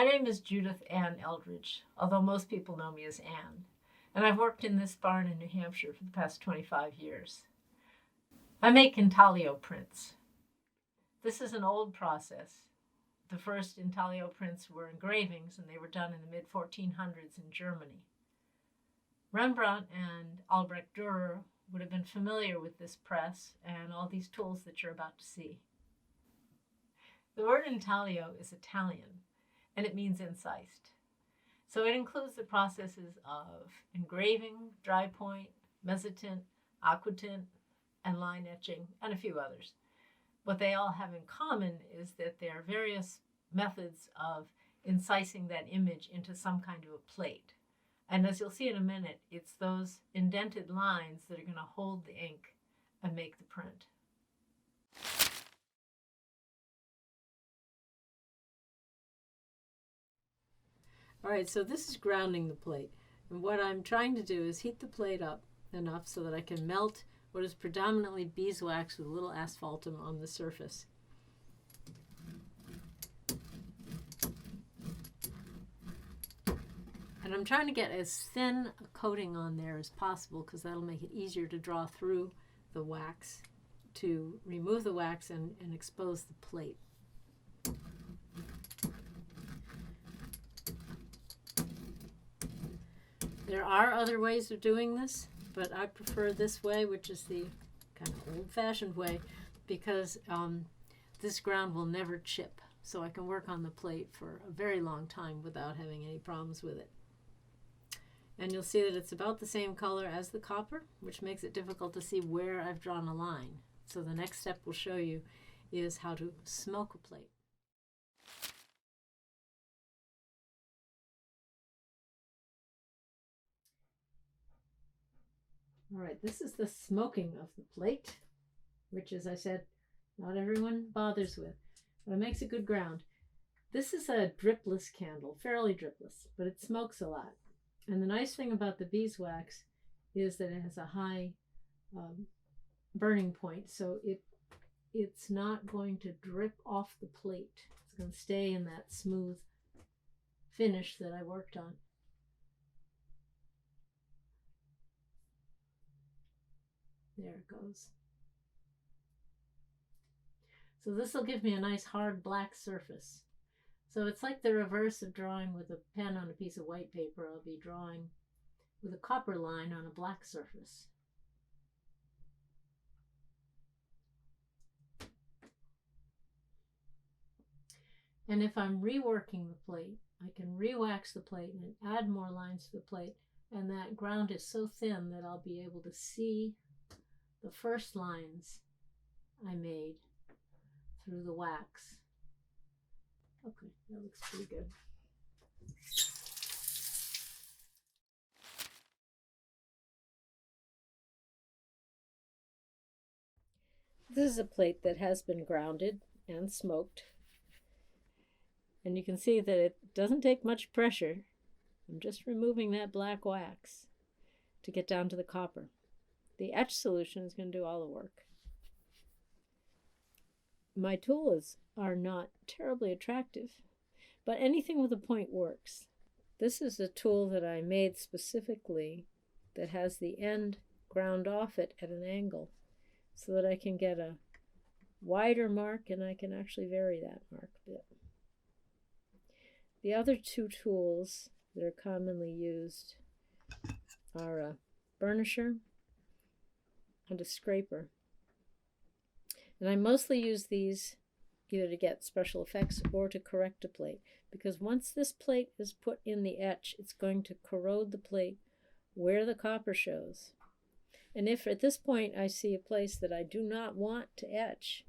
My name is Judith Ann Eldridge, although most people know me as Ann, and I've worked in this barn in New Hampshire for the past 25 years. I make intaglio prints. This is an old process. The first intaglio prints were engravings, and they were done in the mid-1400s in Germany. Rembrandt and Albrecht Dürer would have been familiar with this press and all these tools that you're about to see. The word intaglio is Italian, and it means incised. So it includes the processes of engraving, dry point, mezzotint, aquatint, and line etching, and a few others. What they all have in common is that there are various methods of incising that image into some kind of a plate. And as you'll see in a minute, it's those indented lines that are going to hold the ink and make the print. All right, so this is grounding the plate. And what I'm trying to do is heat the plate up enough so that I can melt what is predominantly beeswax with a little asphaltum on the surface. And I'm trying to get as thin a coating on there as possible because that'll make it easier to draw through the wax to remove the wax and expose the plate. There are other ways of doing this, but I prefer this way, which is the kind of old-fashioned way, because this ground will never chip, so I can work on the plate for a very long time without having any problems with it. And you'll see that it's about the same color as the copper, which makes it difficult to see where I've drawn a line. So the next step we'll show you is how to smoke a plate. All right, this is the smoking of the plate, which, as I said, not everyone bothers with, but it makes a good ground. This is a dripless candle, fairly dripless, but it smokes a lot. And the nice thing about the beeswax is that it has a high burning point, so it's not going to drip off the plate. It's going to stay in that smooth finish that I worked on. There it goes. So this will give me a nice hard black surface. So it's like the reverse of drawing with a pen on a piece of white paper. I'll be drawing with a copper line on a black surface. And if I'm reworking the plate, I can re-wax the plate and add more lines to the plate, and that ground is so thin that I'll be able to see the first lines I made through the wax. Okay, that looks pretty good. This is a plate that has been grounded and smoked. And you can see that it doesn't take much pressure. I'm just removing that black wax to get down to the copper. The etch solution is going to do all the work. My tools are not terribly attractive, but anything with a point works. This is a tool that I made specifically that has the end ground off it at an angle so that I can get a wider mark and I can actually vary that mark a bit. The other two tools that are commonly used are a burnisher and a scraper. And I mostly use these either to get special effects or to correct a plate, because once this plate is put in the etch, it's going to corrode the plate where the copper shows. And if at this point I see a place that I do not want to etch,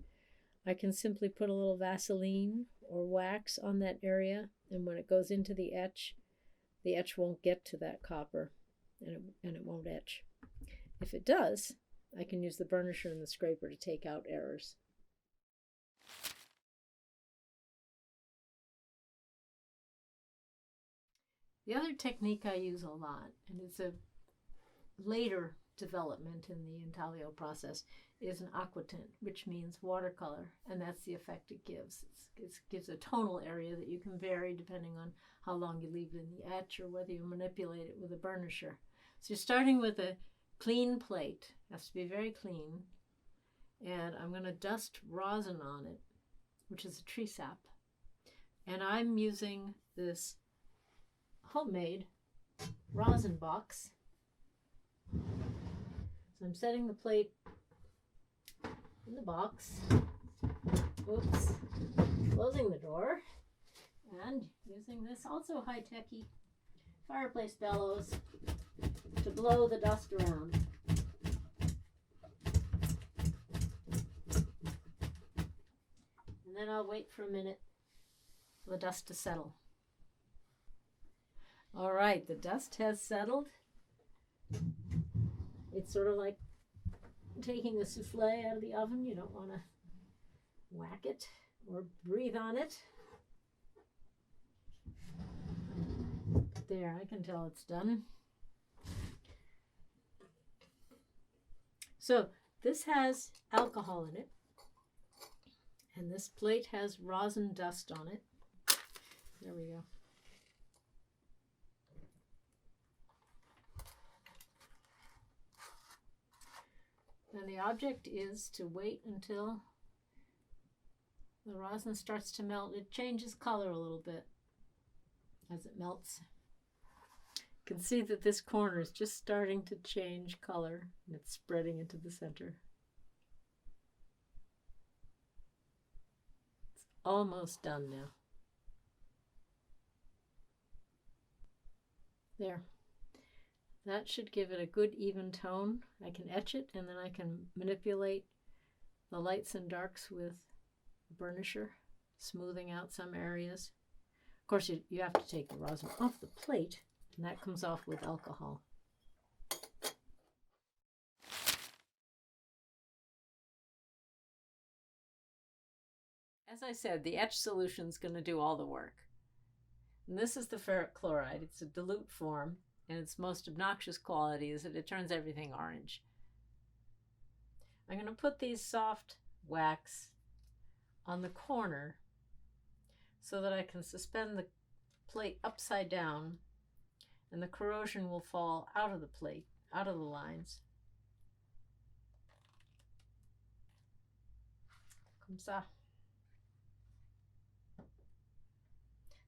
I can simply put a little Vaseline or wax on that area, and when it goes into the etch won't get to that copper, and it won't etch. If it does, I can use the burnisher and the scraper to take out errors. The other technique I use a lot, and it's a later development in the intaglio process is an aquatint, which means watercolor, and that's the effect it gives. It gives a tonal area that you can vary depending on how long you leave it in the etch or whether you manipulate it with a burnisher. So you're starting with a clean plate. It has to be very clean. And I'm going to dust rosin on it, which is a tree sap. And I'm using this homemade rosin box. So I'm setting the plate in the box. Oops. Closing the door. And using this also high-techy fireplace bellows to blow the dust around. And then I'll wait for a minute for the dust to settle. All right, the dust has settled. It's sort of like taking a souffle out of the oven. You don't want to whack it or breathe on it. There, I can tell it's done. So this has alcohol in it, and this plate has rosin dust on it. There we go. And the object is to wait until the rosin starts to melt. It changes color a little bit as it melts. You can see that this corner is just starting to change color, and it's spreading into the center. It's almost done now. There. That should give it a good even tone. I can etch it, and then I can manipulate the lights and darks with a burnisher, smoothing out some areas. Of course, you have to take the rosin off the plate, and that comes off with alcohol. As I said, the etch solution is going to do all the work. And this is the ferric chloride. It's a dilute form, and its most obnoxious quality is that it turns everything orange. I'm going to put these soft wax on the corner so that I can suspend the plate upside down, and the corrosion will fall out of the plate, out of the lines. Comme ça.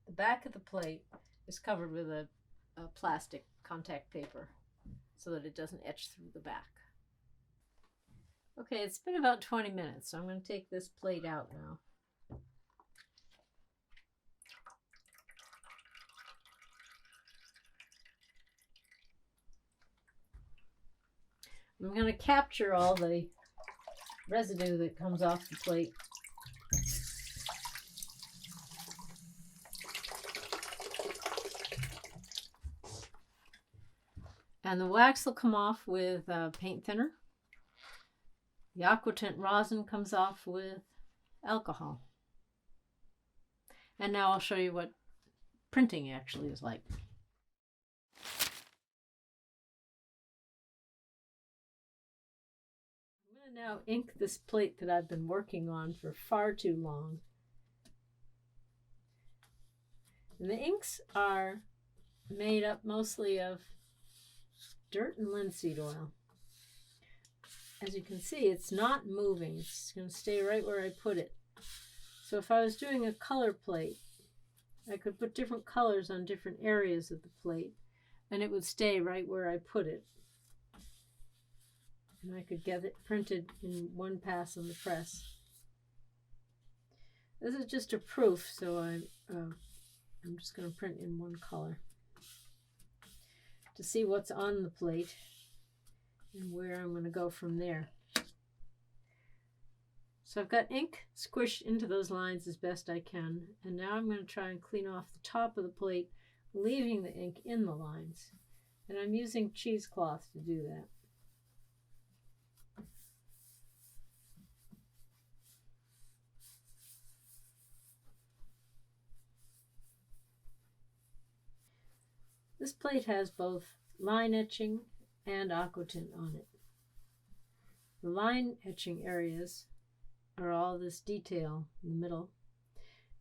The back of the plate is covered with a plastic contact paper so that it doesn't etch through the back. Okay, it's been about 20 minutes, so I'm going to take this plate out now. I'm going to capture all the residue that comes off the plate. And the wax will come off with paint thinner. The aquatint rosin comes off with alcohol. And now I'll show you what printing actually is like. I'm going to now ink this plate that I've been working on for far too long. And the inks are made up mostly of dirt and linseed oil. As you can see, it's not moving. It's going to stay right where I put it. So if I was doing a color plate, I could put different colors on different areas of the plate, and it would stay right where I put it. And I could get it printed in one pass on the press. This is just a proof, so I'm just going to print in one color to see what's on the plate and where I'm going to go from there. So I've got ink squished into those lines as best I can, and now I'm going to try and clean off the top of the plate, leaving the ink in the lines. And I'm using cheesecloth to do that. This plate has both line etching and aquatint on it. The line etching areas are all this detail in the middle,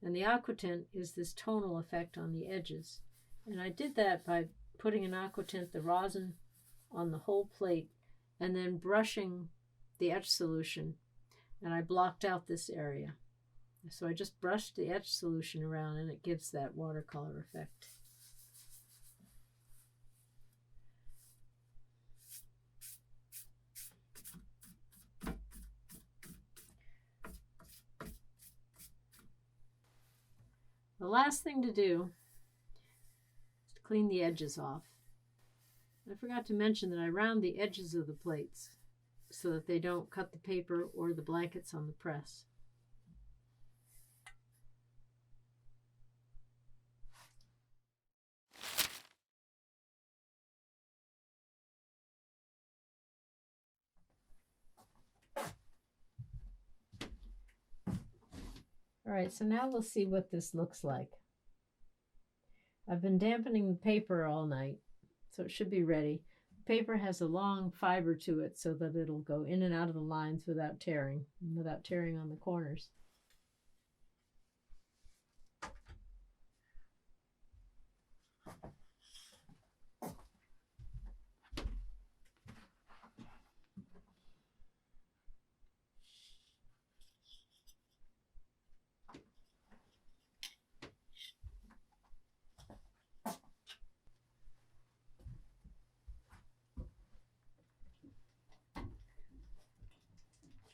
and the aquatint is this tonal effect on the edges. And I did that by putting an aquatint, the rosin, on the whole plate and then brushing the etch solution, and I blocked out this area. So I just brushed the etch solution around and it gives that watercolor effect. The last thing to do is to clean the edges off. I forgot to mention that I round the edges of the plates so that they don't cut the paper or the blankets on the press. All right, so now we'll see what this looks like. I've been dampening the paper all night, so it should be ready. The paper has a long fiber to it so that it'll go in and out of the lines without tearing on the corners.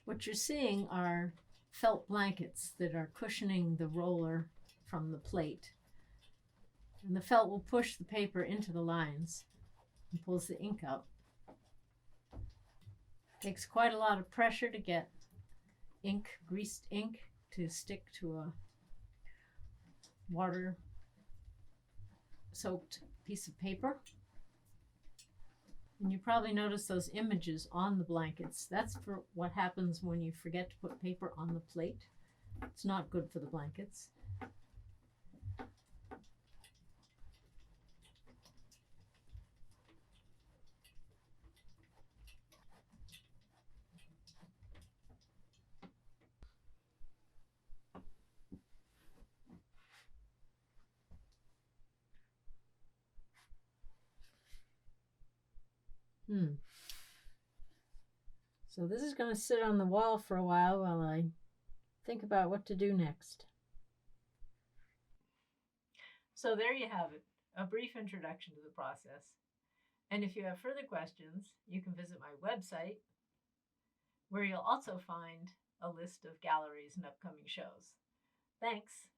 What you're seeing are felt blankets that are cushioning the roller from the plate. And the felt will push the paper into the lines and pulls the ink out. It takes quite a lot of pressure to get ink, greased ink, to stick to a water-soaked piece of paper. And you probably notice those images on the blankets. That's for what happens when you forget to put paper on the plate. It's not good for the blankets. So this is going to sit on the wall for a while I think about what to do next. So there you have it, a brief introduction to the process. And if you have further questions, you can visit my website, where you'll also find a list of galleries and upcoming shows. Thanks.